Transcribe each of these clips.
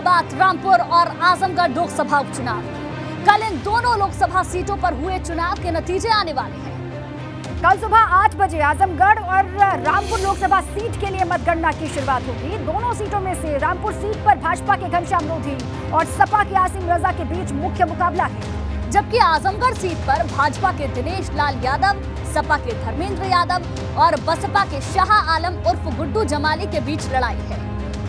बात रामपुर और आजमगढ़ लोकसभा उपचुनाव की। कल इन दोनों लोकसभा सीटों पर हुए चुनाव के नतीजे आने वाले हैं। कल सुबह 8 बजे आजमगढ़ और रामपुर लोकसभा सीट के लिए मतगणना की शुरुआत होगी। दोनों सीटों में से रामपुर सीट पर भाजपा के घनश्याम लोधी और सपा के आसिम रजा के बीच मुख्य मुकाबला है, जबकि आजमगढ़ सीट पर भाजपा के दिनेश लाल यादव, सपा के धर्मेंद्र यादव और बसपा के शाह आलम उर्फ गुड्डू जमाली के बीच लड़ाई है।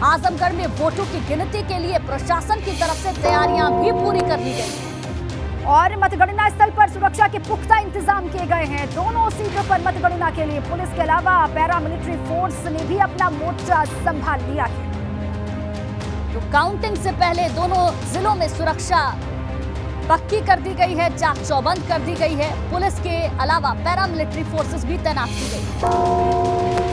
आजमगढ़ में वोटों की गिनती के लिए प्रशासन की तरफ से तैयारियां भी पूरी कर ली गई हैं और मतगणना स्थल पर सुरक्षा के पुख्ता इंतजाम किए गए हैं। दोनों सीटों पर मतगणना के लिए पुलिस के अलावा पैरामिलिट्री फोर्स ने भी अपना मोर्चा संभाल लिया है। तो काउंटिंग से पहले दोनों जिलों में सुरक्षा पक्की कर दी गई है, चाक चौबंद कर दी गई है। पुलिस के अलावा पैरामिलिट्री फोर्सेस भी तैनात की गई है।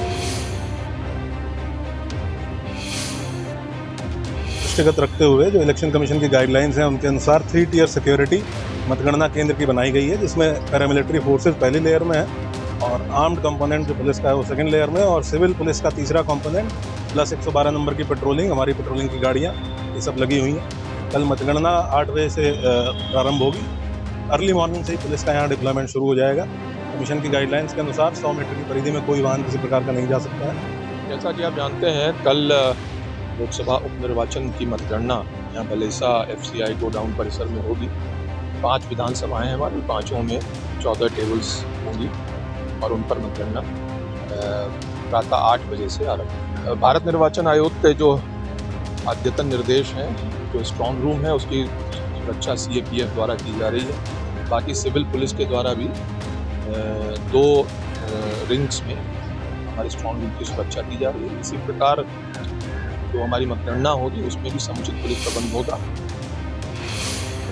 दृष्टिगत रखते हुए जो इलेक्शन कमीशन की गाइडलाइंस हैं उनके अनुसार 3 टियर सिक्योरिटी मतगणना केंद्र की बनाई गई है, जिसमें पैरामिलिट्री फोर्सेस पहली लेयर में है और आर्म्ड कंपोनेंट जो पुलिस का है वो सेकंड लेयर में, और सिविल पुलिस का तीसरा कंपोनेंट प्लस 112 नंबर की पेट्रोलिंग, हमारी पेट्रोलिंग की गाड़ियाँ, ये सब लगी हुई हैं। कल मतगणना 8 बजे से प्रारंभ होगी। अर्ली मॉर्निंग से ही पुलिस का यहाँ डिप्लॉयमेंट शुरू हो जाएगा। कमीशन की गाइडलाइंस के अनुसार 100 मीटर की परिधि में कोई वाहन किसी प्रकार का नहीं जा सकता है। जैसा कि आप जानते हैं, कल लोकसभा उपनिर्वाचन की मतगणना यहाँ बलेसा FCI गोडाउन परिसर में होगी। 5 विधानसभाएं हैं हमारी, 5 में 14 टेबल्स होंगी और उन पर मतगणना प्रातः 8 बजे से आरंभ। भारत निर्वाचन आयोग के जो अद्यतन निर्देश हैं, जो स्ट्रॉन्ग रूम है उसकी सुरक्षा CAPF द्वारा की जा रही है। बाकी सिविल पुलिस के द्वारा भी 2 रिंग्स में हमारे स्ट्रॉन्ग रूम की सुरक्षा की जा रही है। इसी प्रकार जो हमारी मतगणना होगी उसमें भी समुचित पुलिस प्रबंध होगा।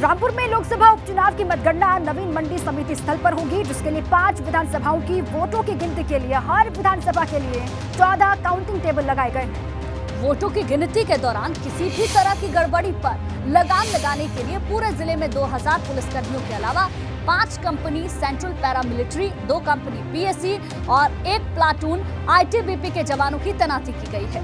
रामपुर में लोकसभा उपचुनाव की मतगणना नवीन मंडी समिति स्थल पर होगी, जिसके लिए 5 विधानसभाओं की वोटों की गिनती के लिए हर विधानसभा के लिए 14 काउंटिंग टेबल लगाए गए हैं। वोटों की गिनती के दौरान किसी भी तरह की गड़बड़ी पर लगाम लगाने के लिए पूरे जिले में 2000 पुलिसकर्मियों के अलावा 5 company central paramilitary, 2 company PSC और 1 प्लाटून ITBP के जवानों की तैनाती की गई है।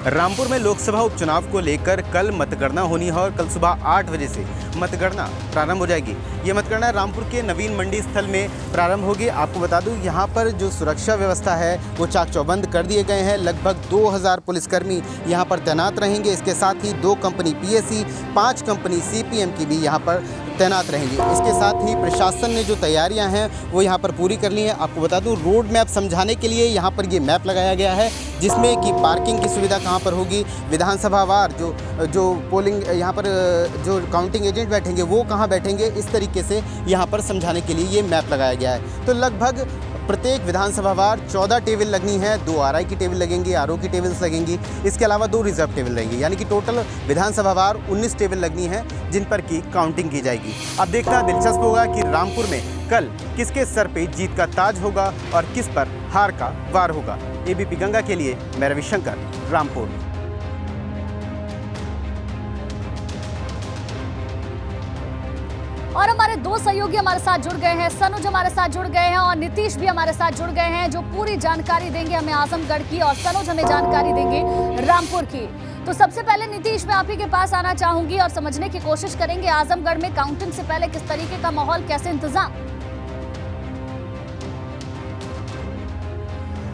रामपुर में लोकसभा उपचुनाव को लेकर कल मतगणना होनी है और कल सुबह 8 बजे से मतगणना प्रारंभ हो जाएगी। ये मतगणना रामपुर के नवीन मंडी स्थल में प्रारंभ होगी। आपको बता दूं, यहाँ पर जो सुरक्षा व्यवस्था है वो चाक चौबंद कर दिए गए हैं। लगभग 2000 पुलिसकर्मी यहाँ पर तैनात रहेंगे। इसके साथ ही 2 कंपनी PSC, 5 कंपनी CPM की भी यहाँ पर तैनात रहेंगी। इसके साथ ही प्रशासन ने जो तैयारियां हैं वो यहाँ पर पूरी कर ली हैं। आपको बता दूं, रोड मैप समझाने के लिए यहाँ पर ये मैप लगाया गया है, जिसमें कि पार्किंग की सुविधा कहाँ पर होगी, विधानसभावार जो पोलिंग यहाँ पर जो काउंटिंग एजेंट बैठेंगे वो कहाँ बैठेंगे, इस तरीके से यहाँ पर समझाने के लिए ये मैप लगाया गया है। तो लगभग प्रत्येक विधानसभावार 14 टेबल लगनी है। 2 RI की टेबल लगेंगी, RO की टेबल्स लगेंगी, इसके अलावा 2 रिजर्व टेबल रहेंगी, यानी कि टोटल विधानसभावार 19 टेबल लगनी है, जिन पर की काउंटिंग की जाएगी। अब देखना दिलचस्प होगा कि रामपुर में कल किसके सर पे जीत का ताज होगा और किस पर हार का वार होगा। ABP गंगा के लिए मैं रविशंकर, रामपुर। और हमारे 2 सहयोगी हमारे साथ जुड़ गए हैं। सनुज हमारे साथ जुड़ गए हैं और नीतीश भी हमारे साथ जुड़ गए हैं, जो पूरी जानकारी देंगे हमें आजमगढ़ की, और सनुज हमें जानकारी देंगे रामपुर की। तो सबसे पहले नीतीश, मैं आप ही के पास आना चाहूंगी और समझने की कोशिश करेंगे आजमगढ़ में काउंटिंग से पहले किस तरीके का माहौल, कैसे इंतजाम।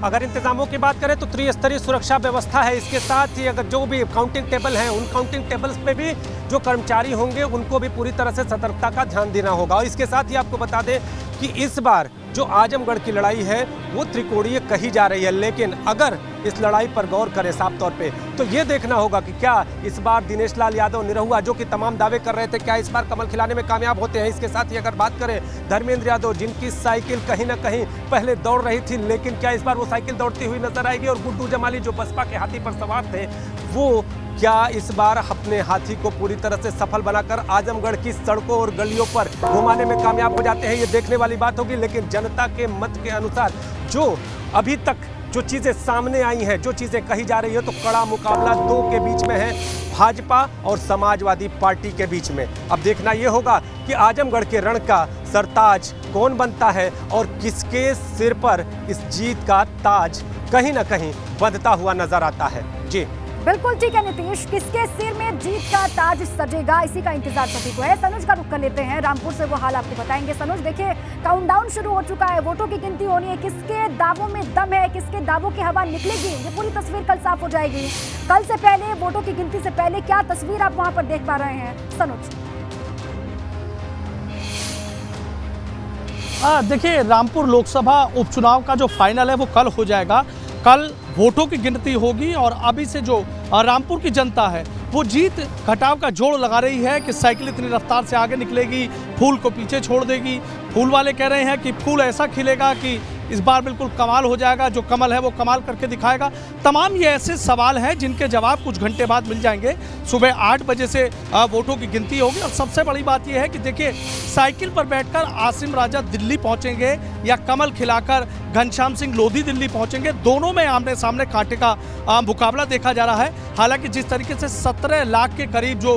अगर इंतजामों की बात करें तो त्रिस्तरीय सुरक्षा व्यवस्था है। इसके साथ ही अगर जो भी काउंटिंग टेबल हैं उन काउंटिंग टेबल्स पे भी जो कर्मचारी होंगे उनको भी पूरी तरह से सतर्कता का ध्यान देना होगा। और इसके साथ ही आपको बता दें कि इस बार जो आजमगढ़ की लड़ाई है वो त्रिकोणीय कही जा रही है, लेकिन अगर इस लड़ाई पर गौर करें साफ तौर पे तो ये देखना होगा कि क्या इस बार दिनेश लाल यादव निरहुआ, जो कि तमाम दावे कर रहे थे, क्या इस बार कमल खिलाने में कामयाब होते हैं। इसके साथ ही अगर बात करें धर्मेंद्र यादव, जिनकी साइकिल कहीं ना कहीं पहले दौड़ रही थी, लेकिन क्या इस बार वो साइकिल दौड़ती हुई नजर आएगी। और गुड्डू जमाली जो बसपा के हाथी पर सवार थे, वो क्या इस बार अपने हाथी को पूरी तरह से सफल बनाकर आजमगढ़ की सड़कों और गलियों पर घुमाने में कामयाब हो जाते हैं, ये देखने वाली बात होगी। लेकिन जनता के मत के अनुसार जो अभी तक जो चीज़ें सामने आई हैं, जो चीज़ें कही जा रही है, तो कड़ा मुकाबला 2 के बीच में है, भाजपा और समाजवादी पार्टी के बीच में। अब देखना ये होगा कि कि आजमगढ़ के रण का सरताज कौन बनता है और किसके सिर पर इस जीत का ताज कहीं ना कहीं बंधता हुआ नजर आता है। जी बिल्कुल ठीक है नीतीश, किसके सिर में जीत का ताज सजेगा, इसी का इंतजार सभी को है। सनुज का रुख कर लेते हैं, रामपुर से वो हाल आपको बताएंगे। सनुज देखिए, काउंटडाउन शुरू हो चुका है, वोटों की गिनती होनी है, किसके दावों में दम है, किसके दावों की हवा निकलेगी, ये पूरी तस्वीर कल साफ हो जाएगी। कल से पहले, वोटों की गिनती से पहले क्या तस्वीर आप वहां पर देख पा रहे हैं सनुज? देखिए, रामपुर लोकसभा उपचुनाव का जो फाइनल है वो कल हो जाएगा। कल वोटों की गिनती होगी और अभी से जो रामपुर की जनता है वो जीत घटाव का जोड़ लगा रही है कि साइकिल इतनी रफ्तार से आगे निकलेगी, फूल को पीछे छोड़ देगी। फूल वाले कह रहे हैं कि फूल ऐसा खिलेगा कि इस बार बिल्कुल कमाल हो जाएगा, जो कमल है वो कमाल करके दिखाएगा। तमाम ये ऐसे सवाल हैं जिनके जवाब कुछ घंटे बाद मिल जाएंगे। सुबह 8 बजे से वोटों की गिनती होगी। और सबसे बड़ी बात यह है कि देखिए, साइकिल पर बैठकर आसिम राजा दिल्ली पहुंचेंगे या कमल खिलाकर घनश्याम सिंह लोधी दिल्ली पहुंचेंगे, दोनों में आमने सामने कांटे का मुकाबला देखा जा रहा है। हालांकि जिस तरीके से 17 लाख के करीब जो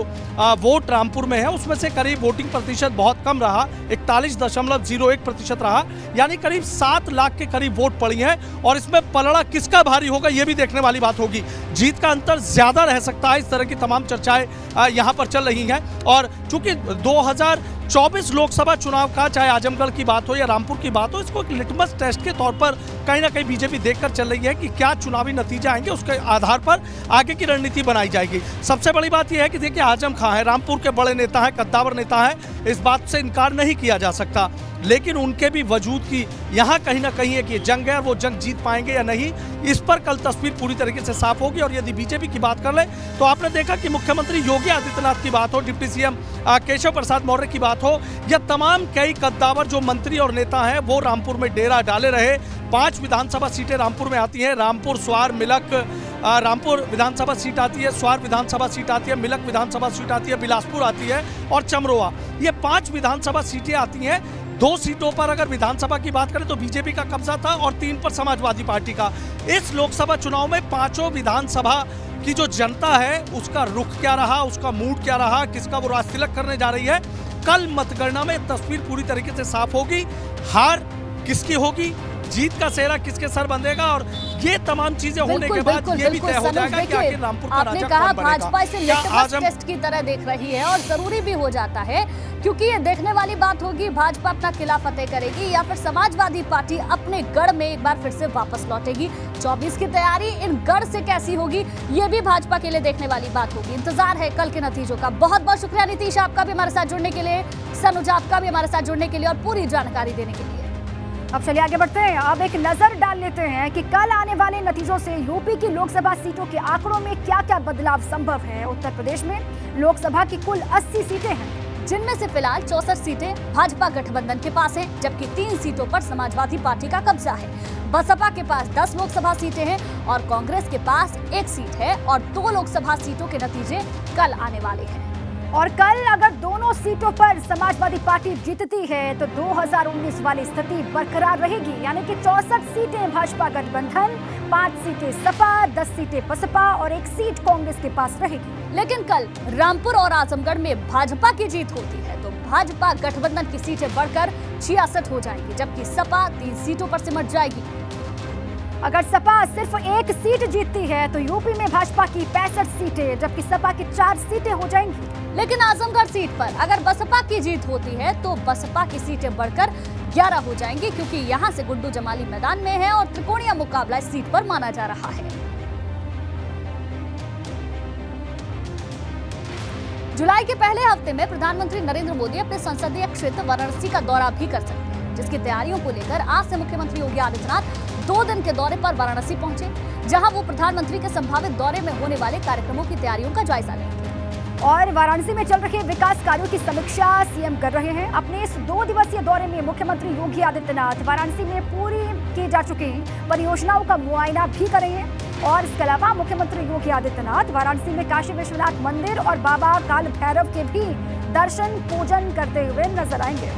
वोट रामपुर में है, उसमें से करीब वोटिंग प्रतिशत बहुत कम रहा, 41.01% रहा, यानी करीब 7 लाख के करीब वोट पड़ी हैं। और इसमें पलड़ा किसका भारी होगा ये भी देखने वाली बात होगी। जीत का अंतर ज्यादा रह सकता है, इस तरह की तमाम चर्चाएं यहां पर चल रही हैं। और चूंकि 2024 लोकसभा चुनाव का, चाहे आजमगढ़ की बात हो या रामपुर की बात हो, इसको एक लिटमस टेस्ट के तौर पर कहीं ना कहीं बीजेपी देखकर चल रही है कि क्या चुनावी नतीजे आएंगे, उसके आधार पर आगे की रणनीति बनाई जाएगी। सबसे बड़ी बात यह है कि देखिए, आजम खां है, रामपुर के बड़े नेता हैं, कद्दावर नेता हैं, इस बात से इनकार नहीं किया जा सकता। लेकिन उनके भी वजूद की यहाँ कहीं ना कहीं एक ये जंग है, वो जंग जीत पाएंगे या नहीं, इस पर कल तस्वीर पूरी तरीके से साफ होगी। और यदि बीजेपी की बात कर ले तो आपने देखा कि मुख्यमंत्री योगी आदित्यनाथ की बात हो, डिप्टी सीएम केशव प्रसाद मौर्य की बात हो, या तमाम कई कद्दावर जो मंत्री और नेता हैं वो रामपुर में डेरा डाले रहे। 5 विधानसभा सीटें रामपुर में आती हैं, रामपुर, स्वार, मिलक, रामपुर विधानसभा सीट आती है, स्वार विधानसभा सीट आती है, मिलक विधानसभा सीट आती है, बिलासपुर आती है और चमरोआ, ये 5 विधानसभा सीटें आती हैं। 2 सीटों पर अगर विधानसभा की बात करें तो बीजेपी का कब्जा था और 3 पर समाजवादी पार्टी का। इस लोकसभा चुनाव में 5 विधानसभा की जो जनता है उसका रुख क्या रहा, उसका मूड क्या रहा, किसका वो राज तिलक करने जा रही है, कल मतगणना में तस्वीर पूरी तरीके से साफ होगी। हार किसकी होगी, जीत का सेहरा किसके सर बंधेगा, और ये तमाम चीजें होने के बाद ये भी तय हो जाएगा कि आखिर रामपुर का राजा कौन बनेगा। भाजपा इसे लिटमस टेस्ट की तरह देख रही है और जरूरी भी हो जाता है, क्योंकि ये देखने वाली बात होगी भाजपा अपना किला फतेह करेगी या फिर समाजवादी पार्टी अपने गढ़ में एक बार फिर से वापस लौटेगी। 24 की तैयारी इन गढ़ से कैसी होगी, ये भी भाजपा के लिए देखने वाली बात होगी। इंतजार है कल के नतीजों का। बहुत बहुत शुक्रिया नीतीश, आपका भी हमारे साथ जुड़ने के लिए, सनुज आपका भी हमारे साथ जुड़ने के लिए और पूरी जानकारी देने के लिए। अब चलिए आगे बढ़ते हैं। अब एक नजर डाल लेते हैं कि कल आने वाले नतीजों से यूपी की लोकसभा सीटों के आंकड़ों में क्या क्या बदलाव संभव है। उत्तर प्रदेश में लोकसभा की कुल 80 सीटें हैं, जिनमें से फिलहाल 64 सीटें भाजपा गठबंधन के पास हैं, जबकि 3 सीटों पर समाजवादी पार्टी का कब्जा है। बसपा के पास 10 लोकसभा सीटें हैं और कांग्रेस के पास 1 सीट है और 2 लोकसभा सीटों के नतीजे कल आने वाले हैं। और कल अगर दोनों सीटों पर समाजवादी पार्टी जीतती है तो 2019 वाली स्थिति बरकरार रहेगी, यानी कि 64 सीटें भाजपा गठबंधन, 5 सीटें सपा, 10 सीटें बसपा और 1 सीट कांग्रेस के पास रहेगी। लेकिन कल रामपुर और आजमगढ़ में भाजपा की जीत होती है तो भाजपा गठबंधन की सीटें बढ़कर 66 हो जाएंगी, जबकि सपा 3 सीटों पर सिमट जाएगी। अगर सपा सिर्फ 1 सीट जीतती है तो यूपी में भाजपा की 65 सीटें, जबकि सपा की 4 सीटें हो जाएंगी। लेकिन आजमगढ़ सीट पर अगर बसपा की जीत होती है तो बसपा की सीटें बढ़कर 11 हो जाएंगी, क्योंकि यहां से गुड्डू जमाली मैदान में है और त्रिकोणीय मुकाबला इस सीट पर माना जा रहा है। जुलाई के पहले हफ्ते में प्रधानमंत्री नरेंद्र मोदी अपने संसदीय क्षेत्र वाराणसी का दौरा भी कर सकते हैं, जिसकी तैयारियों को लेकर आज से मुख्यमंत्री योगी आदित्यनाथ 2 दिन के दौरे पर वाराणसी पहुंचे, जहां वो प्रधानमंत्री के संभावित दौरे में होने वाले कार्यक्रमों की तैयारियों का जायजा लेंगे। और वाराणसी में चल रहे विकास कार्यों की समीक्षा सीएम कर रहे हैं। अपने इस 2 दिवसीय दौरे में मुख्यमंत्री योगी आदित्यनाथ वाराणसी में पूरी की जा चुकी परियोजनाओं का मुआयना भी करेंगे। और इसके अलावा मुख्यमंत्री योगी आदित्यनाथ वाराणसी में काशी विश्वनाथ मंदिर और बाबा काल भैरव के भी दर्शन पूजन करते हुए नजर आएंगे।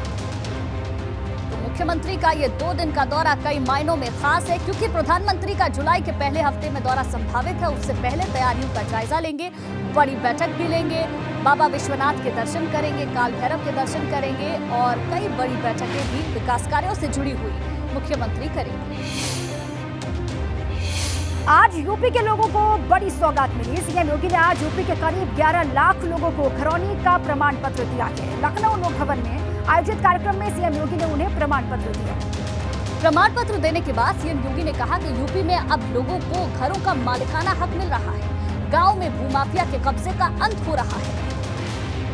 मुख्यमंत्री का ये 2 दिन का दौरा कई मायनों में खास है, क्योंकि प्रधानमंत्री का जुलाई के पहले हफ्ते में दौरा संभावित है। उससे पहले तैयारियों का जायजा लेंगे, बड़ी बैठक भी लेंगे, बाबा विश्वनाथ के दर्शन करेंगे, काल भैरव के दर्शन करेंगे और कई बड़ी बैठकें भी विकास कार्यों से जुड़ी हुई मुख्यमंत्री करेंगे। आज यूपी के लोगों को बड़ी सौगात मिली। सीएम योगी ने आज यूपी के करीब 11 लाख लोगों को घरौनी का प्रमाण पत्र दिया है। लखनऊ लोक भवन में आयोजित कार्यक्रम में सीएम योगी ने उन्हें प्रमाण पत्र दिया। प्रमाण पत्र देने के बाद सीएम योगी ने कहा कि यूपी में अब लोगों को घरों का मालिकाना हक मिल रहा है, गांव में भूमाफिया के कब्जे का अंत हो रहा है।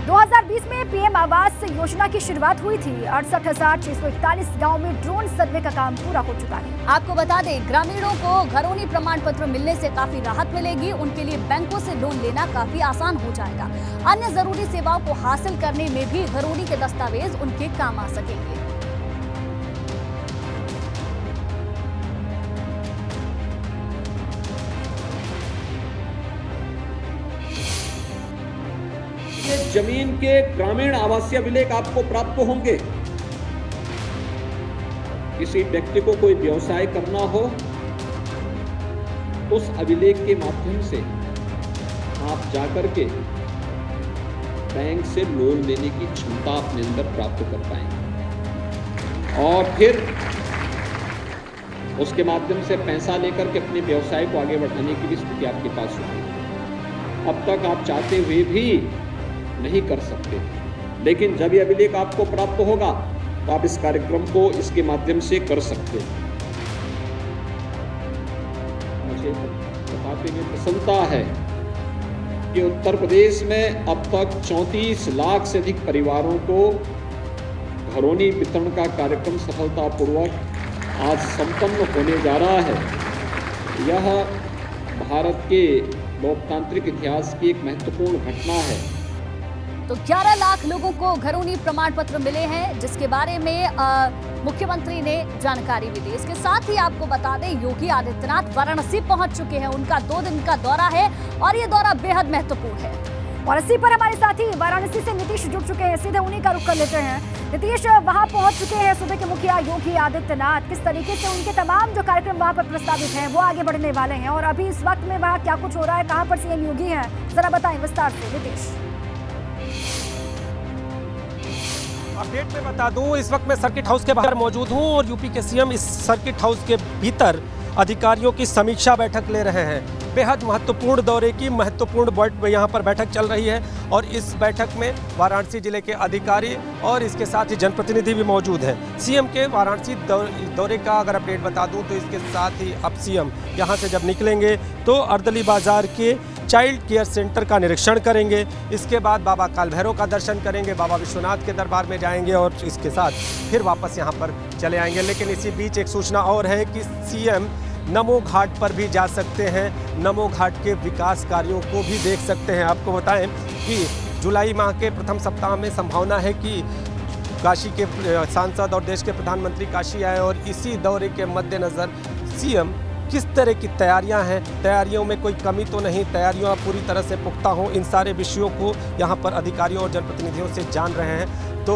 2020 में पीएम आवास योजना की शुरुआत हुई थी। 68,641 गाँव में ड्रोन सर्वे का काम पूरा हो चुका है। आपको बता दें, ग्रामीणों को घरौनी प्रमाण पत्र मिलने से काफी राहत मिलेगी। उनके लिए बैंकों से लोन लेना काफी आसान हो जाएगा। अन्य जरूरी सेवाओं को हासिल करने में भी घरौनी के दस्तावेज उनके काम आ सकेंगे। जमीन के ग्रामीण आवासीय अभिलेख आपको प्राप्त होंगे। किसी व्यक्ति को कोई व्यवसाय करना हो, उस अभिलेख के माध्यम से आप जाकर के बैंक से लोन लेने की क्षमता अपने अंदर प्राप्त कर पाएंगे और फिर उसके माध्यम से पैसा लेकर के अपने व्यवसाय को आगे बढ़ाने की भी स्थिति आपके पास होगी। अब तक आप चाहते हुए भी नहीं कर सकते, लेकिन जब यह अभिलेख आपको प्राप्त होगा तो आप इस कार्यक्रम को इसके माध्यम से कर सकते हैं। मुझे बताते हुए प्रसन्नता है कि उत्तर प्रदेश में अब तक 34 लाख से अधिक परिवारों को घरौनी वितरण का कार्यक्रम सफलतापूर्वक आज संपन्न होने जा रहा है। यह भारत के लोकतांत्रिक इतिहास की एक महत्वपूर्ण घटना है। तो 11 लाख लोगों को घरौनी प्रमाण पत्र मिले हैं, जिसके बारे में मुख्यमंत्री ने जानकारी भी दी। इसके साथ ही आपको बता दें, योगी आदित्यनाथ वाराणसी पहुंच चुके हैं। उनका 2 दिन का दौरा है और ये दौरा बेहद महत्वपूर्ण है। और इसी पर हमारे साथी वाराणसी से नीतीश जुड़ चुके हैं। सीधे उन्हीं का रुख कर लेते हैं। नीतीश, वहां पहुंच चुके हैं सूबे के मुखिया योगी आदित्यनाथ। किस तरीके से उनके तमाम जो कार्यक्रम वहां पर प्रस्तावित हैं वो आगे बढ़ने वाले हैं और अभी इस वक्त में वहां क्या कुछ हो रहा है, कहां पर सीएम योगी हैं, जरा बताएं विस्तार से नीतीश। अपडेट में बता दूं, इस वक्त मैं सर्किट हाउस के बाहर मौजूद हूं और यूपी के सीएम इस सर्किट हाउस के भीतर अधिकारियों की समीक्षा बैठक ले रहे हैं। बेहद महत्वपूर्ण दौरे की महत्वपूर्ण यहाँ पर बैठक चल रही है और इस बैठक में वाराणसी जिले के अधिकारी और इसके साथ ही जनप्रतिनिधि भी मौजूद हैं। सीएम के वाराणसी दौरे का अगर अपडेट बता दूं तो इसके साथ ही अब सीएम यहाँ से जब निकलेंगे तो अर्दली बाजार के चाइल्ड केयर सेंटर का निरीक्षण करेंगे। इसके बाद बाबा काल भैरव का दर्शन करेंगे, बाबा विश्वनाथ के दरबार में जाएंगे और इसके साथ फिर वापस यहाँ पर चले आएंगे। लेकिन इसी बीच एक सूचना और है कि सीएम नमो घाट पर भी जा सकते हैं, नमो घाट के विकास कार्यों को भी देख सकते हैं। आपको बताएं कि जुलाई माह के प्रथम सप्ताह में संभावना है कि काशी के सांसद और देश के प्रधानमंत्री काशी आए और इसी दौरे के मद्देनज़र सीएम किस तरह की तैयारियां हैं, तैयारियों में कोई कमी तो नहीं, तैयारियां पूरी तरह से पुख्ता हों, इन सारे विषयों को यहां पर अधिकारियों और जनप्रतिनिधियों से जान रहे हैं। तो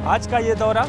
आज का ये दौरा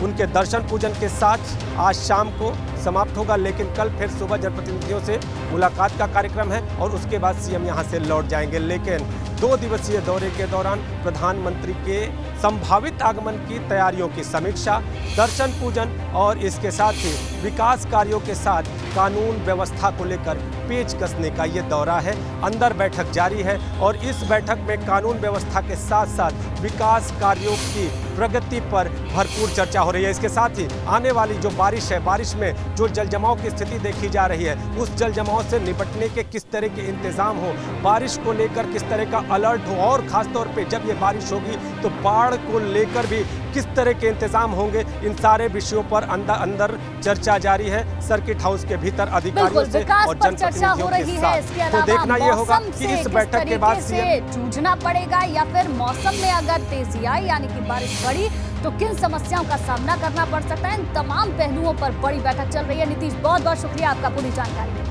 उनके दर्शन पूजन के साथ आज शाम को समाप्त होगा, लेकिन कल फिर सुबह जनप्रतिनिधियों से मुलाकात का कार्यक्रम है और उसके बाद सीएम यहां से लौट जाएंगे। लेकिन 2 दिवसीय दौरे के दौरान प्रधानमंत्री के संभावित आगमन की तैयारियों की समीक्षा, दर्शन पूजन और इसके साथ ही विकास कार्यों के साथ कानून व्यवस्था को लेकर पेच कसने का ये दौरा है। अंदर बैठक जारी है और इस बैठक में कानून व्यवस्था के साथ साथ विकास कार्यों की प्रगति पर भरपूर चर्चा हो रही है। इसके साथ ही आने वाली जो बारिश है, बारिश में जो जलजमाव की स्थिति देखी जा रही है, उस जलजमाव से निपटने के किस तरह के इंतजाम हो, बारिश को लेकर किस तरह का अलर्ट हो और खासतौर पे जब ये बारिश होगी तो बाढ़ को लेकर भी किस तरह के इंतजाम होंगे, इन सारे विषयों पर अंदर चर्चा जारी है सर्किट हाउस के भीतर अधिकारियों से और जनप्रतिनिधियों के साथ। तो देखना ये होगा कि इस बैठक के बाद सीएम जूझना पड़ेगा या फिर मौसम में अगर तेजी आई यानी कि बारिश बढ़ी तो किन समस्याओं का सामना करना पड़ सकता है। इन तमाम पहलुओं पर बड़ी बैठक चल रही है। नीतीश, बहुत बहुत शुक्रिया आपका पूरी जानकारी।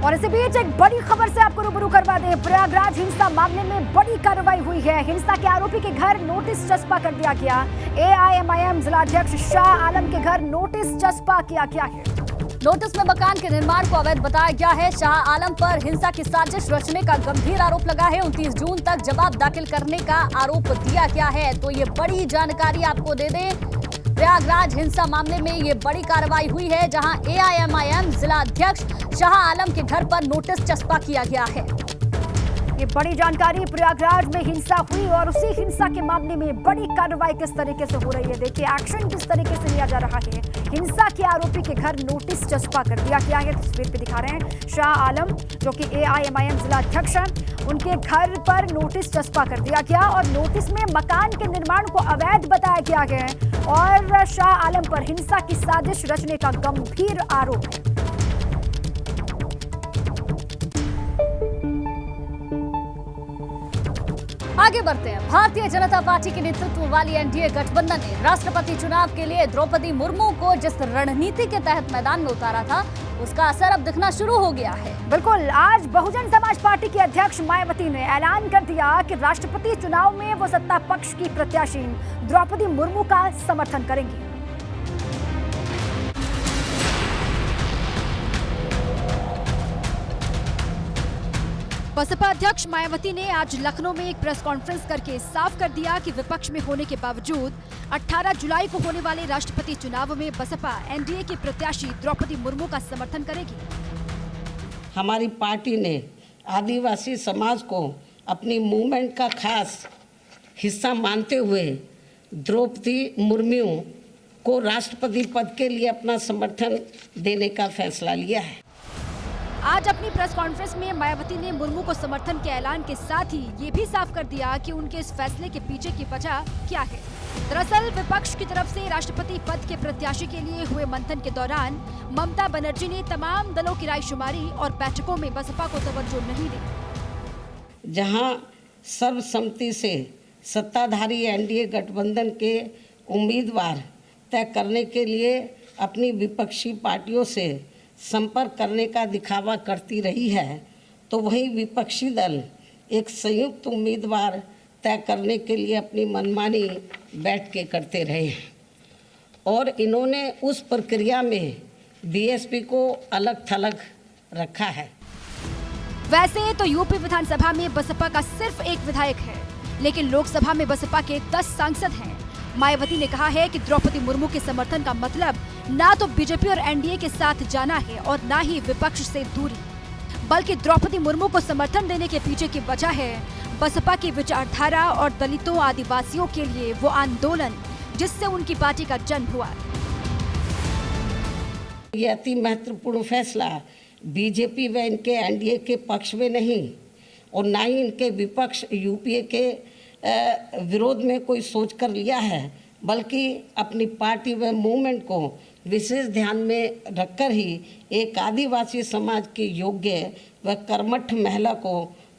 और इसी बीच एक बड़ी खबर से आपको रूबरू करवा दें। प्रयागराज हिंसा मामले में बड़ी कार्रवाई हुई है। हिंसा के आरोपी के घर नोटिस चस्पा कर दिया गया। AIMIM जिलाध्यक्ष शाह आलम के घर नोटिस चस्पा किया गया है। नोटिस में मकान के निर्माण को अवैध बताया गया है। शाह आलम पर हिंसा की साजिश रचने का गंभीर आरोप लगा है। 29 जून तक जवाब दाखिल करने का आरोप दिया गया है। तो ये बड़ी जानकारी आपको दे दें, प्रयागराज हिंसा मामले में ये बड़ी कार्रवाई हुई है, जहां AIMIM जिलाध्यक्ष शाह आलम के घर पर नोटिस चस्पा किया गया है। ये बड़ी जानकारी, प्रयागराज में हिंसा हुई और उसी हिंसा के मामले में बड़ी कार्रवाई किस तरीके से हो रही है। देखिए एक्शन किस तरीके से लिया जा रहा है। हिंसा के आरोपी के घर नोटिस चस्पा कर दिया गया है। तस्वीर पे दिखा रहे हैं शाह आलम जो कि AIMIM जिलाध्यक्ष हैं, उनके घर पर नोटिस चस्पा कर दिया गया और नोटिस में मकान के निर्माण को अवैध बताया गया है और शाह आलम पर हिंसा की साजिश रचने का गंभीर आरोप है। आगे बढ़ते हैं। भारतीय जनता पार्टी के नेतृत्व वाली NDA गठबंधन ने राष्ट्रपति चुनाव के लिए द्रौपदी मुर्मू को जिस रणनीति के तहत मैदान में उतारा था, उसका असर अब दिखना शुरू हो गया है। बिल्कुल, आज बहुजन समाज पार्टी की अध्यक्ष मायावती ने ऐलान कर दिया कि राष्ट्रपति चुनाव में वो सत्ता पक्ष की प्रत्याशी द्रौपदी मुर्मू का समर्थन करेंगी। बसपा अध्यक्ष मायावती ने आज लखनऊ में एक प्रेस कॉन्फ्रेंस करके साफ कर दिया कि विपक्ष में होने के बावजूद 18 जुलाई को होने वाले राष्ट्रपति चुनाव में बसपा NDA की प्रत्याशी द्रौपदी मुर्मू का समर्थन करेगी। हमारी पार्टी ने आदिवासी समाज को अपनी मूवमेंट का खास हिस्सा मानते हुए द्रौपदी मुर्मू को राष्ट्रपति पद के लिए अपना समर्थन देने का फैसला लिया है। आज अपनी प्रेस कॉन्फ्रेंस में मायावती ने मुर्मू को समर्थन के ऐलान के साथ ही ये भी साफ कर दिया कि उनके इस फैसले के पीछे की वजह क्या है। दरअसल विपक्ष की तरफ से राष्ट्रपति पद के प्रत्याशी के लिए हुए मंथन के दौरान ममता बनर्जी ने तमाम दलों की रायशुमारी और बैठकों में बसपा को तवज्जो नहीं दी। जहां सर्वसम्मति से सत्ताधारी NDA गठबंधन के उम्मीदवार तय करने के लिए अपनी विपक्षी पार्टियों से संपर्क करने का दिखावा करती रही है, तो वही विपक्षी दल एक संयुक्त उम्मीदवार तय करने के लिए अपनी मनमानी बैठ के करते रहे हैं और इन्होंने उस प्रक्रिया में BSP को अलग थलग रखा है। वैसे तो यूपी विधानसभा में बसपा का सिर्फ एक विधायक है, लेकिन लोकसभा में बसपा के 10 सांसद हैं। मायावती ने कहा है कि द्रौपदी मुर्मू के समर्थन का मतलब ना तो बीजेपी और NDA के साथ जाना है और ना ही विपक्ष से दूरी, बल्कि द्रौपदी मुर्मू को समर्थन देने के पीछे की वजह है बसपा की विचारधारा और दलितों आदिवासियों के लिए वो आंदोलन जिससे उनकी पार्टी का जन्म हुआ। ये अति महत्वपूर्ण फैसला बीजेपी व इनके NDA के पक्ष में नहीं और ना ही इनके विपक्ष UPA के विरोध में कोई सोच कर लिया है, बल्कि अपनी पार्टी व मूवमेंट को विशेष ध्यान में रखकर ही एक आदिवासी समाज की योग्य व कर्मठ महिला को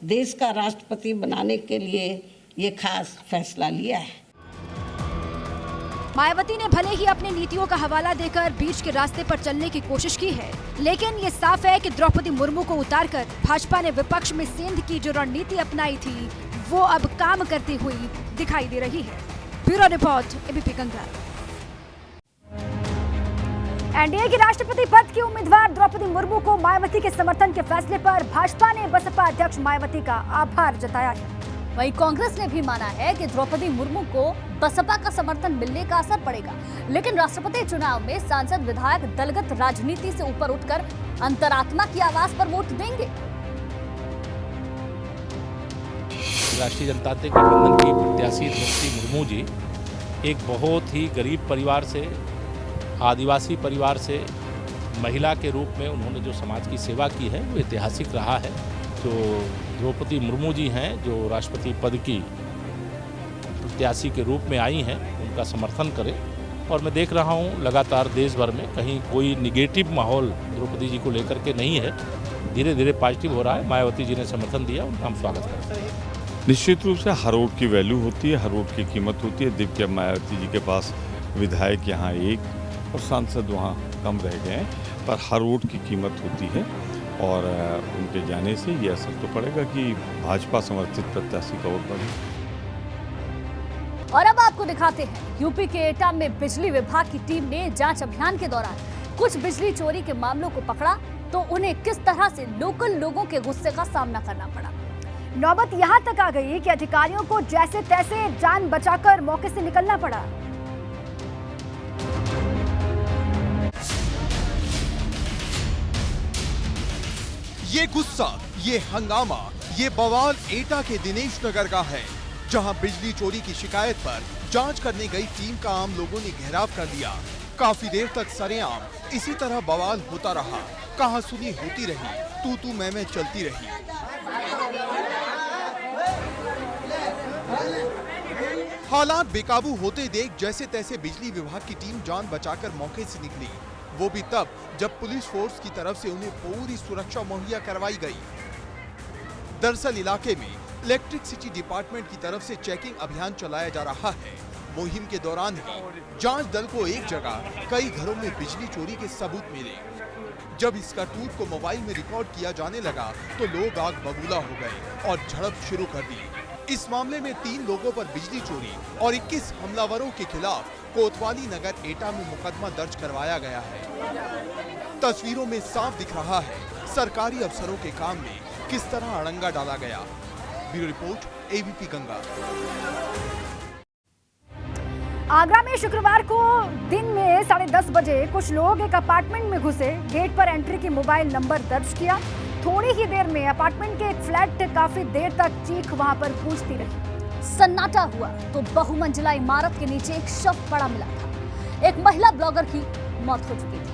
देश का राष्ट्रपति बनाने के लिए ये खास फैसला लिया है। मायावती ने भले ही अपनी नीतियों का हवाला देकर बीच के रास्ते पर चलने की कोशिश की है, लेकिन ये साफ है कि द्रौपदी मुर्मू को उतारकर भाजपा ने विपक्ष में सेंध की जो रणनीति अपनाई थी वो अब काम करती हुई दिखाई दे रही है। Bureau report, ABP Ganga. NDA की राष्ट्रपति पद की उम्मीदवार द्रौपदी मुर्मू को मायावती के समर्थन के फैसले पर भाजपा ने बसपा अध्यक्ष मायावती का आभार जताया है। वहीं कांग्रेस ने भी माना है कि द्रौपदी मुर्मू को बसपा का समर्थन मिलने का असर पड़ेगा, लेकिन राष्ट्रपति चुनाव में सांसद विधायक दलगत राजनीति से ऊपर उठकर अंतरात्मा की आवाज पर वोट देंगे। राष्ट्रीय जनतांत्रिक गठबंधन की प्रत्याशी द्रौपदी मुर्मू जी एक बहुत ही गरीब परिवार से, आदिवासी परिवार से महिला के रूप में उन्होंने जो समाज की सेवा की है वो ऐतिहासिक रहा है। जो द्रौपदी मुर्मू जी हैं, जो राष्ट्रपति पद की प्रत्याशी के रूप में आई हैं, उनका समर्थन करें। और मैं देख रहा हूँ लगातार देश भर में कहीं कोई निगेटिव माहौल द्रौपदी जी को लेकर के नहीं है, धीरे धीरे पॉजिटिव हो रहा है। मायावती जी ने समर्थन दिया, उनका हम स्वागत करते हैं। निश्चित रूप से हर वोट की वैल्यू होती है, हर वोट की कीमत होती है। दिव्या मायावती जी के पास विधायक यहाँ एक और सांसद वहाँ कम रह गए हैं, पर हर वोट की कीमत होती है और उनके जाने से ये असर तो पड़ेगा कि भाजपा समर्थित प्रत्याशी का वोट बढ़े। और अब आपको दिखाते हैं यूपी के एटा में बिजली विभाग की टीम ने जांच अभियान के दौरान कुछ बिजली चोरी के मामलों को पकड़ा तो उन्हें किस तरह से लोकल लोगों के गुस्से का सामना करना पड़ा। नौबत यहां तक आ गई कि अधिकारियों को जैसे तैसे जान बचाकर मौके से निकलना पड़ा। ये गुस्सा, ये हंगामा, ये बवाल एटा के दिनेश नगर का है, जहां बिजली चोरी की शिकायत पर जांच करने गई टीम का आम लोगों ने घेराव कर लिया। काफी देर तक सरेआम इसी तरह बवाल होता रहा, कहासुनी होती रही, तू मैं चलती रही। हालात बेकाबू होते देख जैसे तैसे बिजली विभाग की टीम जान बचाकर मौके से निकली, वो भी तब जब पुलिस फोर्स की तरफ से उन्हें पूरी सुरक्षा मुहैया करवाई गई। दरअसल इलाके में इलेक्ट्रिसिटी डिपार्टमेंट की तरफ से चेकिंग अभियान चलाया जा रहा है। मुहिम के दौरान ही जांच दल को एक जगह कई घरों में बिजली चोरी के सबूत मिले। जब इस करतूत को मोबाइल में रिकॉर्ड किया जाने लगा तो लोग आग बबूला हो गए और झड़प शुरू कर दी। इस मामले में 3 लोगों पर बिजली चोरी और 21 हमलावरों के खिलाफ कोतवाली नगर एटा में मुकदमा दर्ज करवाया गया है। तस्वीरों में साफ दिख रहा है सरकारी अफसरों के काम में किस तरह अड़ंगा डाला गया। Bureau report, ABP Ganga. Agra में शुक्रवार को दिन में 10:30 बजे कुछ लोग एक अपार्टमेंट में घुसे, गेट पर एंट्री की मोबाइल नंबर दर्ज किया। थोड़ी ही देर में अपार्टमेंट के एक फ्लैट काफी देर तक चीख वहां पर गूंजती रही। सन्नाटा हुआ तो बहुमंजिला इमारत के नीचे एक शव पड़ा मिला था। एक महिला ब्लॉगर की मौत हो चुकी थी।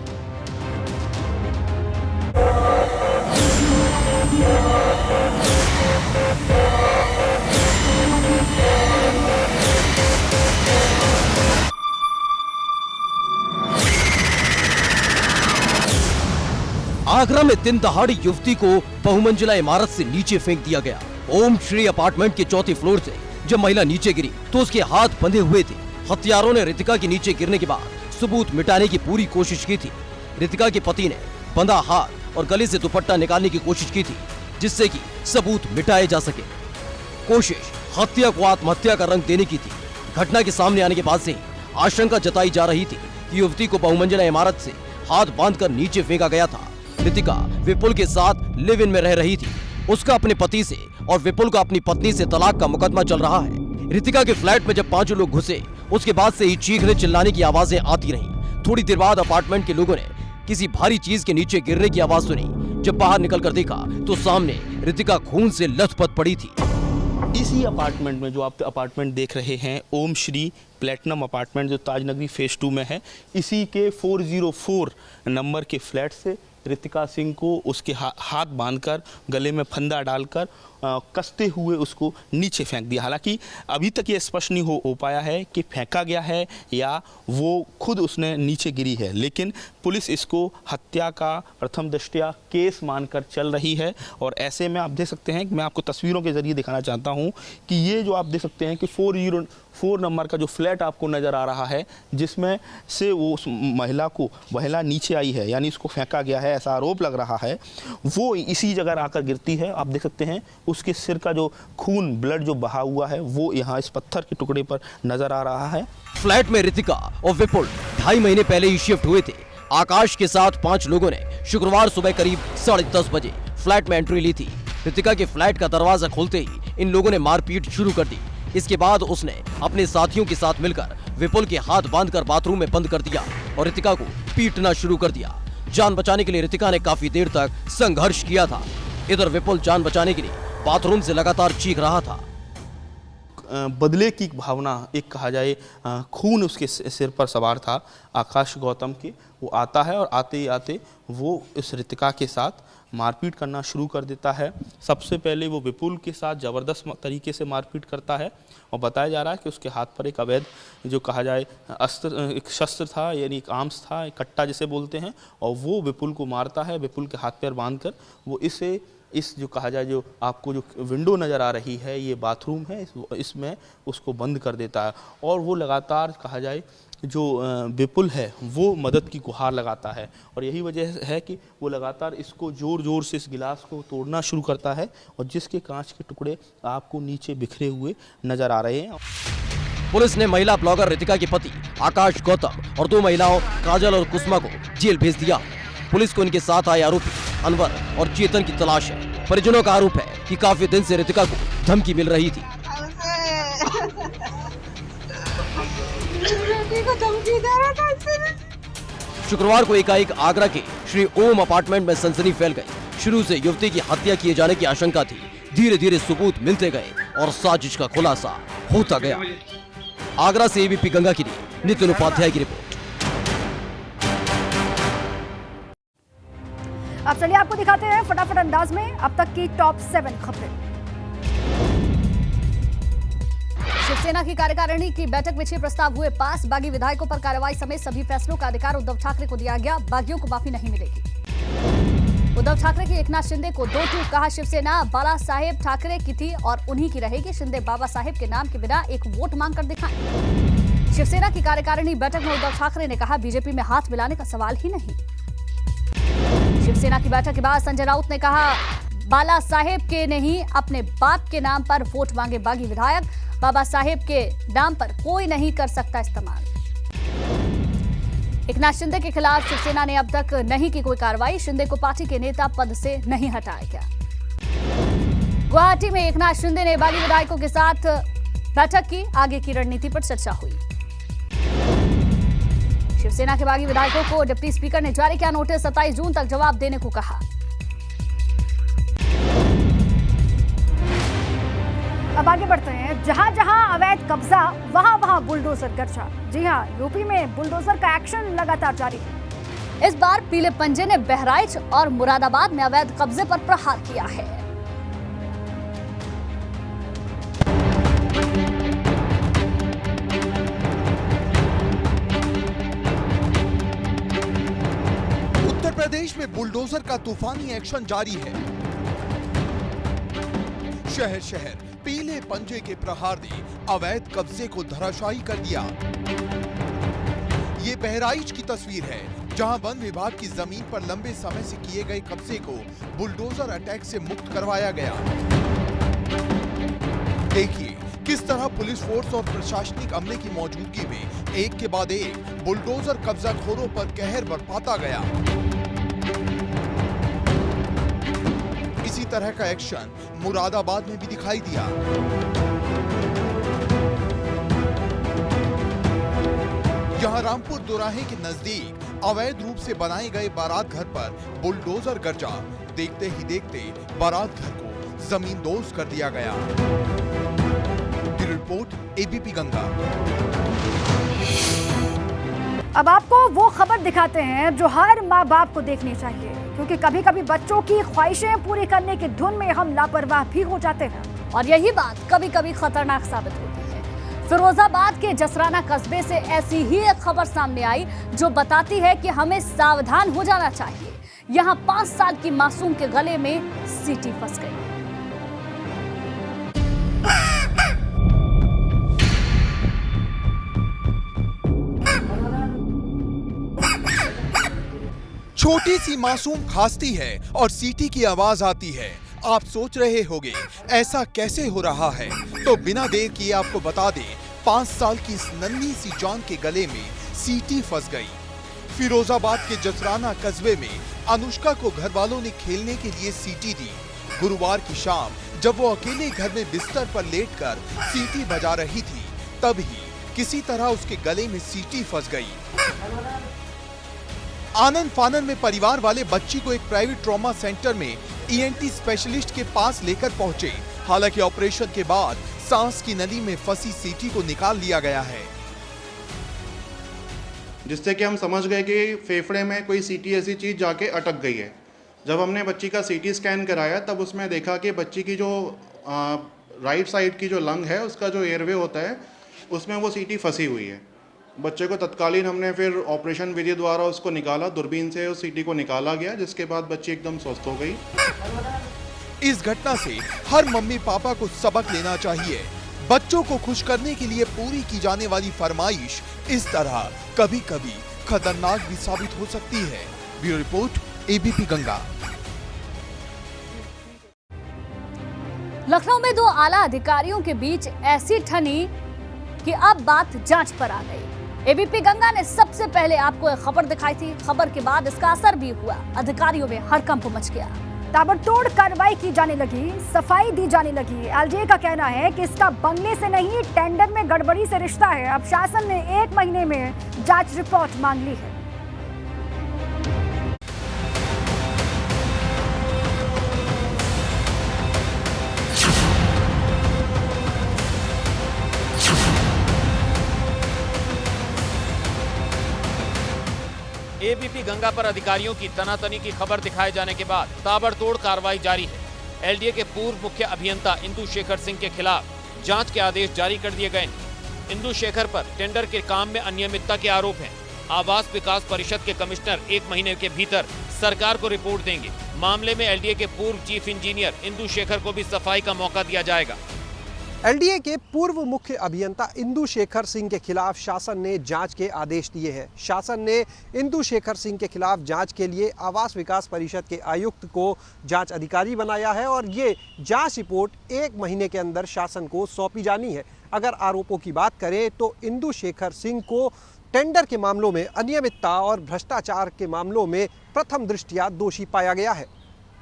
आगरा में दिन दहाड़ी युवती को बहुमंजिला इमारत से नीचे फेंक दिया गया। ओम श्री अपार्टमेंट के 4थे फ्लोर से जब महिला नीचे गिरी तो उसके हाथ बंधे हुए थे। हत्यारों ने रितिका के नीचे गिरने के बाद सबूत मिटाने की पूरी कोशिश की थी। रितिका के पति ने बंधा हाथ और गले से दुपट्टा निकालने की कोशिश की थी जिससे कि सबूत मिटाए जा सके। कोशिश हत्या को आत्महत्या का रंग देने की थी। घटना के सामने आने के बाद से आशंका जताई जा रही थी कि युवती को बहुमंजिला इमारत से हाथ बांधकर नीचे फेंका गया था। रितिका विपुल के साथ लिव इन में रह रही थी। उसका अपने पति से और विपुल का अपनी पत्नी से तलाक का मुकदमा चल रहा है। रितिका के फ्लैट में जब 5 लोग घुसे उसके बाद से ही चीखने चिल्लाने की आवाजें आती रहीं। थोड़ी देर बाद अपार्टमेंट के लोगों ने किसी भारी चीज के नीचे गिरने की आवाज सुनी। जब बाहर निकलकर देखा तो सामने रितिका खून से लथपथ पड़ी थी। इसी अपार्टमेंट में जो आप अपार्टमेंट देख रहे हैं, ओम श्री प्लेटिनम अपार्टमेंट जो ताजनगरी फेज 2 में है, इसी के 404 नंबर के फ्लैट से रितिका सिंह को उसके हाथ बांधकर गले में फंदा डालकर कसते हुए उसको नीचे फेंक दिया। हालांकि अभी तक ये स्पष्ट नहीं हो पाया है कि फेंका गया है या वो खुद उसने नीचे गिरी है, लेकिन पुलिस इसको हत्या का प्रथम दृष्टया केस मानकर चल रही है। और ऐसे में आप देख सकते हैं कि मैं आपको तस्वीरों के जरिए दिखाना चाहता हूँ कि ये जो आप देख सकते हैं कि 404 नंबर का जो फ्लैट आपको नज़र आ रहा है जिसमें से वो उस महिला नीचे आई है, यानी उसको फेंका गया है ऐसा आरोप लग रहा है, वो इसी जगह आकर गिरती है। आप देख सकते हैं उसके सिर का जो खून ब्लड जो बहा हुआ है वो यहाँ इस पत्थर के टुकड़े पर नजर आ रहा है। फ्लैट में रितिका और विपुल 2.5 महीने पहले ही शिफ्ट हुए थे। आकाश के साथ 5 लोगों ने शुक्रवार सुबह करीब 10:30 बजे फ्लैट में एंट्री ली थी। रितिका के फ्लैट का दरवाजा खोलते ही इन लोगों ने मारपीट शुरू कर दी। इसके बाद उसने अपने साथियों के साथ मिलकर विपुल के हाथ बांधकर बाथरूम में बंद कर दिया और रितिका को पीटना शुरू कर दिया। जान बचाने के लिए रितिका ने काफी देर तक संघर्ष किया था। इधर विपुल जान बचाने के लिए बाथरूम से लगातार चीख रहा था। बदले की भावना, एक कहा जाए खून उसके सिर पर सवार था आकाश गौतम के। वो आता है और आते ही आते वो इस रितिका के साथ मारपीट करना शुरू कर देता है। सबसे पहले वो विपुल के साथ ज़बरदस्त तरीके से मारपीट करता है और बताया जा रहा है कि उसके हाथ पर एक अवैध जो कहा जाए अस्त्र, एक शस्त्र था, यानी एक आर्म्स था, एक कट्टा जिसे बोलते हैं, और वो विपुल को मारता है। विपुल के हाथ पैर बांधकर वो इसे इस जो कहा जाए, जो आपको जो विंडो नज़र आ रही है, ये बाथरूम है, इसमें उसको बंद कर देता है और वो लगातार कहा जाए जो विपुल है वो मदद की गुहार लगाता है। और यही वजह है कि वो लगातार इसको ज़ोर ज़ोर से इस गिलास को तोड़ना शुरू करता है और जिसके कांच के टुकड़े आपको नीचे बिखरे हुए नज़र आ रहे हैं। पुलिस ने महिला ब्लॉगर रितिका के पति आकाश गौतम और 2 महिलाओं काजल और कुसुमा को जेल भेज दिया। पुलिस को इनके साथ आए आरोपी अनवर और चेतन की तलाश है। परिजनों का आरोप है कि काफी दिन से रितिका को धमकी मिल रही थी। शुक्रवार को एकाएक आगरा के श्री ओम अपार्टमेंट में सनसनी फैल गई। शुरू से युवती की हत्या किए जाने की आशंका थी, धीरे धीरे सबूत मिलते गए और साजिश का खुलासा होता गया। आगरा से एबीपी गंगा के लिए नितिन उपाध्याय की रिपोर्ट। अब चलिए आपको दिखाते हैं फटाफट अंदाज में अब तक की टॉप 7 खबरें। शिवसेना की कार्यकारिणी की बैठक में 6 प्रस्ताव हुए पास। बागी विधायकों पर कार्रवाई समेत सभी फैसलों का अधिकार उद्धव ठाकरे को दिया गया। बागियों को माफी नहीं मिलेगी। उद्धव ठाकरे की एकनाथ शिंदे को 2 टूक कहा। शिवसेना बाला साहेब ठाकरे की थी और उन्हीं की रहेगी। शिंदे बाबा साहेब के नाम के बिना एक वोट मांग कर दिखाएं। शिवसेना की कार्यकारिणी बैठक में उद्धव ठाकरे ने कहा, बीजेपी में हाथ मिलाने का सवाल ही नहीं। शिवसेना की बैठक के बाद संजय राउत ने कहा, बाला साहेब के नहीं अपने बाप के नाम पर वोट मांगे बागी विधायक। बाबा साहेब के नाम पर कोई नहीं कर सकता इस्तेमाल। एकनाथ शिंदे के खिलाफ शिवसेना ने अब तक नहीं की कोई कार्रवाई। शिंदे को पार्टी के नेता पद से नहीं हटाया गया। गुवाहाटी में एकनाथ शिंदे ने बागी विधायकों के साथ बैठक की। आगे की रणनीति पर चर्चा हुई। शिवसेना के बागी विधायकों को डिप्टी स्पीकर ने जारी किया नोटिस। 27 जून तक जवाब देने को कहा। अब आगे बढ़ते हैं। जहां जहां अवैध कब्जा वहां वहां बुलडोजर गर्जा। जी हां, यूपी में बुलडोजर का एक्शन लगातार जारी है। इस बार पीले पंजे ने बहराइच और मुरादाबाद में अवैध कब्जे पर प्रहार किया है। उत्तर प्रदेश में बुलडोजर का तूफानी एक्शन जारी है। शहर शहर पीले पंजे के प्रहार ने अवैध कब्जे को धराशायी कर दिया। ये बहराइच की तस्वीर है, जहां वन विभाग की जमीन पर लंबे समय से किए गए कब्जे को बुलडोजर अटैक से मुक्त करवाया गया। देखिए किस तरह पुलिस फोर्स और प्रशासनिक अमले की मौजूदगी में एक के बाद एक बुलडोजर कब्जाखोरों पर कहर बरपाता गया। इसी तरह का एक्शन मुरादाबाद में भी दिखाई दिया। यहां रामपुर दोराहे के नजदीक अवैध रूप से बनाए गए बारात घर पर बुलडोजर गर्जा। देखते ही देखते बारात घर को जमींदोज कर दिया गया। Report ABP Ganga. अब आपको वो खबर दिखाते हैं जो हर माँ बाप को देखनी चाहिए, क्योंकि कभी कभी बच्चों की ख्वाहिशें पूरी करने की धुन में हम लापरवाह भी हो जाते हैं और यही बात कभी कभी खतरनाक साबित होती है। फिरोजाबाद के जसराना कस्बे से ऐसी ही एक खबर सामने आई जो बताती है कि हमें सावधान हो जाना चाहिए। यहाँ 5 साल की मासूम के गले में सीटी फंस गई। छोटी सी मासूम खांसती है और सीटी की आवाज आती है। आप सोच रहे होंगे ऐसा कैसे हो रहा है, तो बिना देर किए आपको बता दें, 5 साल की इस नन्ही सी जान के गले में सीटी फंस गई। फिरोजाबाद के जसराना कस्बे में अनुष्का को घर वालों ने खेलने के लिए सीटी दी। गुरुवार की शाम जब वो अकेले घर में बिस्तर पर लेटकर सीटी बजा रही थी, तभी किसी तरह उसके गले में सीटी फंस गई। आनंद फानन में परिवार वाले बच्ची को एक प्राइवेट ट्रॉमा सेंटर में ईएनटी स्पेशलिस्ट के पास लेकर पहुंचे। हालांकि ऑपरेशन के बाद सांस की नली में फंसी सीटी को निकाल लिया गया है, जिससे कि हम समझ गए कि फेफड़े में कोई सीटी ऐसी चीज जाके अटक गई है। जब हमने बच्ची का सीटी स्कैन कराया तब उसमें देखा कि बच्ची की जो राइट साइड की जो लंग है, उसका जो एयरवे होता है, उसमें वो सीटी फंसी हुई है। बच्चे को तत्कालीन हमने फिर ऑपरेशन विधि द्वारा उसको निकाला, दूरबीन से उस सीटी को निकाला गया, जिसके बाद बच्ची एकदम स्वस्थ हो गई। इस घटना से हर मम्मी पापा को सबक लेना चाहिए। बच्चों को खुश करने के लिए पूरी की जाने वाली फरमाइश इस तरह कभी कभी खतरनाक भी साबित हो सकती है। Bureau report, ABP Ganga. Lucknow में दो आला अधिकारियों के बीच ऐसी ठनी कि अब बात जांच पर आ गई। एबीपी गंगा ने सबसे पहले आपको एक खबर दिखाई थी। खबर के बाद इसका असर भी हुआ। अधिकारियों में हड़कंप मच गया। ताबड़तोड़ कार्रवाई की जाने लगी, सफाई दी जाने लगी। एलडीए का कहना है कि इसका बंगले से नहीं, टेंडर में गड़बड़ी से रिश्ता है। अब शासन ने 1 महीने में जांच रिपोर्ट मांग ली है। एबीपी गंगा पर अधिकारियों की तनातनी की खबर दिखाए जाने के बाद ताबड़तोड़ कार्रवाई जारी है। एलडीए के पूर्व मुख्य अभियंता इंदु शेखर सिंह के खिलाफ जांच के आदेश जारी कर दिए गए। इंदु शेखर पर टेंडर के काम में अनियमितता के आरोप हैं। आवास विकास परिषद के कमिश्नर 1 महीने के भीतर सरकार को रिपोर्ट देंगे। मामले में एलडीए के पूर्व चीफ इंजीनियर इंदु शेखर को भी सफाई का मौका दिया जाएगा। एलडीए के पूर्व मुख्य अभियंता इंदु शेखर सिंह के खिलाफ शासन ने जांच के आदेश दिए हैं। शासन ने इंदु शेखर सिंह के खिलाफ जांच के लिए आवास विकास परिषद के आयुक्त को जांच अधिकारी बनाया है और ये जांच रिपोर्ट 1 महीने के अंदर शासन को सौंपी जानी है। अगर आरोपों की बात करें तो इंदु शेखर सिंह को टेंडर के मामलों में अनियमितता और भ्रष्टाचार के मामलों में प्रथम दृष्टया दोषी पाया गया है।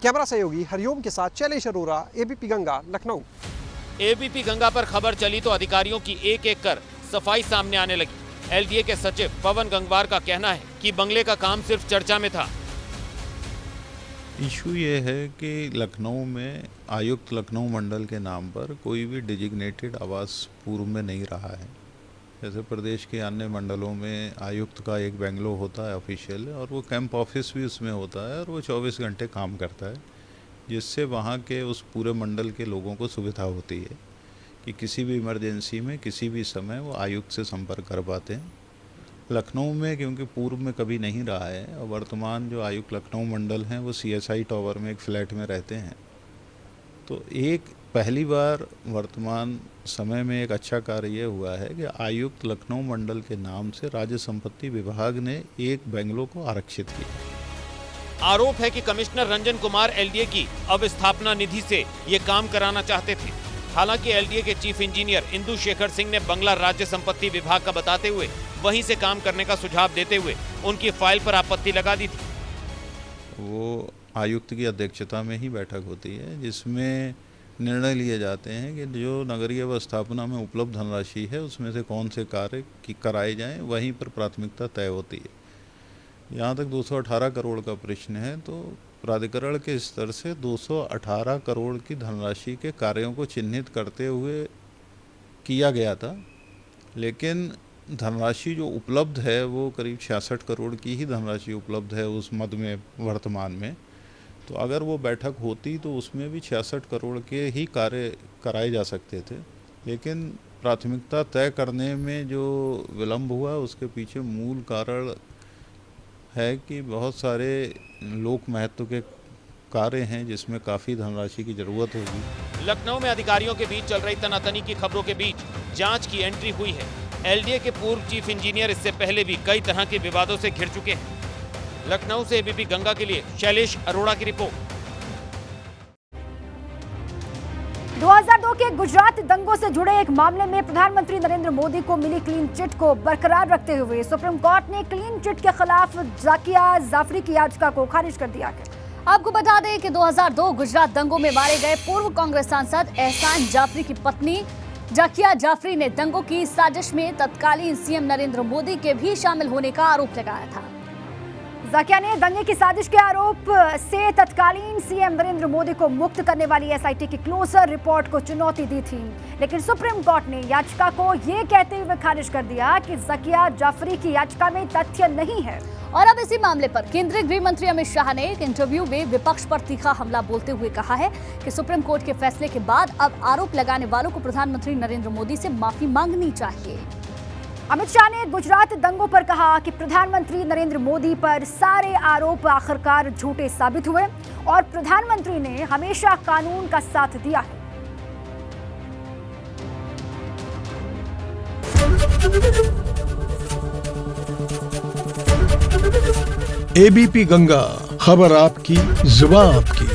कैमरा सहयोगी हरिओम के साथ शैलेश अरोरा, एबीपी गंगा, लखनऊ। एबीपी गंगा पर खबर चली तो अधिकारियों की एक कर सफाई सामने आने लगी। एलडीए के सचिव पवन गंगवार का कहना है कि बंगले का काम सिर्फ चर्चा में था। इशू ये है कि लखनऊ में आयुक्त लखनऊ मंडल के नाम पर कोई भी डिजिग्नेटेड आवास पूर्व में नहीं रहा है। जैसे प्रदेश के अन्य मंडलों में आयुक्त का एक बेंगलो होता है ऑफिशियल, और वो कैंप ऑफिस भी उसमें होता है और वो 24 घंटे काम करता है, जिससे वहाँ के उस पूरे मंडल के लोगों को सुविधा होती है कि किसी भी इमरजेंसी में किसी भी समय वो आयुक्त से संपर्क कर पाते हैं। लखनऊ में क्योंकि पूर्व में कभी नहीं रहा है और वर्तमान जो आयुक्त लखनऊ मंडल हैं वो CSI टावर में एक फ्लैट में रहते हैं, तो एक पहली बार वर्तमान समय में एक अच्छा कार्य ये हुआ है कि आयुक्त लखनऊ मंडल के नाम से राज्य संपत्ति विभाग ने एक बेंगलो को आरक्षित किया। आरोप है कि कमिश्नर रंजन कुमार एलडीए की अवस्थापना निधि से ये काम कराना चाहते थे। हालांकि एलडीए के चीफ इंजीनियर इंदु शेखर सिंह ने बंगला राज्य संपत्ति विभाग का बताते हुए वहीं से काम करने का सुझाव देते हुए उनकी फाइल पर आपत्ति लगा दी थी। वो आयुक्त की अध्यक्षता में ही बैठक होती है जिसमें निर्णय लिए जाते हैं कि जो नगरीय व्यवस्थापना में उपलब्ध धनराशि है उसमें से कौन से कार्य कराए जाएं, वहीं पर प्राथमिकता तय होती है। यहाँ तक 218 करोड़ का प्रश्न है तो प्राधिकरण के स्तर से 218 करोड़ की धनराशि के कार्यों को चिन्हित करते हुए किया गया था, लेकिन धनराशि जो उपलब्ध है वो करीब 66 करोड़ की ही धनराशि उपलब्ध है उस मद में वर्तमान में। तो अगर वो बैठक होती तो उसमें भी 66 करोड़ के ही कार्य कराए जा सकते थे, लेकिन प्राथमिकता तय करने में जो विलम्ब हुआ उसके पीछे मूल कारण है कि बहुत सारे लोक महत्व के कार्य हैं जिसमें काफ़ी धनराशि की ज़रूरत होगी। लखनऊ में अधिकारियों के बीच चल रही तनातनी की खबरों के बीच जांच की एंट्री हुई है। एलडीए के पूर्व चीफ इंजीनियर इससे पहले भी कई तरह के विवादों से घिर चुके हैं। लखनऊ से एबीपी गंगा के लिए शैलेश अरोड़ा की रिपोर्ट। 2002 के गुजरात दंगों से जुड़े एक मामले में प्रधानमंत्री नरेंद्र मोदी को मिली क्लीन चिट को बरकरार रखते हुए सुप्रीम कोर्ट ने क्लीन चिट के खिलाफ जाकिया जाफरी की याचिका को खारिज कर दिया है। आपको बता दें कि 2002 गुजरात दंगों में मारे गए पूर्व कांग्रेस सांसद एहसान जाफरी की पत्नी जाकिया जाफरी ने दंगों की साजिश में तत्कालीन सीएम नरेंद्र मोदी के भी शामिल होने का आरोप लगाया था। जाकिया ने दंगे की साजिश के आरोप से तत्कालीन सीएम नरेंद्र मोदी को मुक्त करने वाली एसआईटी की क्लोजर रिपोर्ट को चुनौती दी थी, लेकिन सुप्रीम कोर्ट ने याचिका को ये कहते हुए खारिज कर दिया कि जाकिया जाफरी की याचिका में तथ्य नहीं है। और अब इसी मामले पर केंद्रीय गृह मंत्री अमित शाह ने एक इंटरव्यू में विपक्ष पर तीखा हमला बोलते हुए कहा है कि सुप्रीम कोर्ट के फैसले के बाद अब आरोप लगाने वालों को प्रधानमंत्री नरेंद्र मोदी से माफी मांगनी चाहिए। अमित शाह ने गुजरात दंगों पर कहा कि प्रधानमंत्री नरेंद्र मोदी पर सारे आरोप आखिरकार झूठे साबित हुए और प्रधानमंत्री ने हमेशा कानून का साथ दिया है। एबीपी गंगा, खबर आपकी, जुबान आपकी।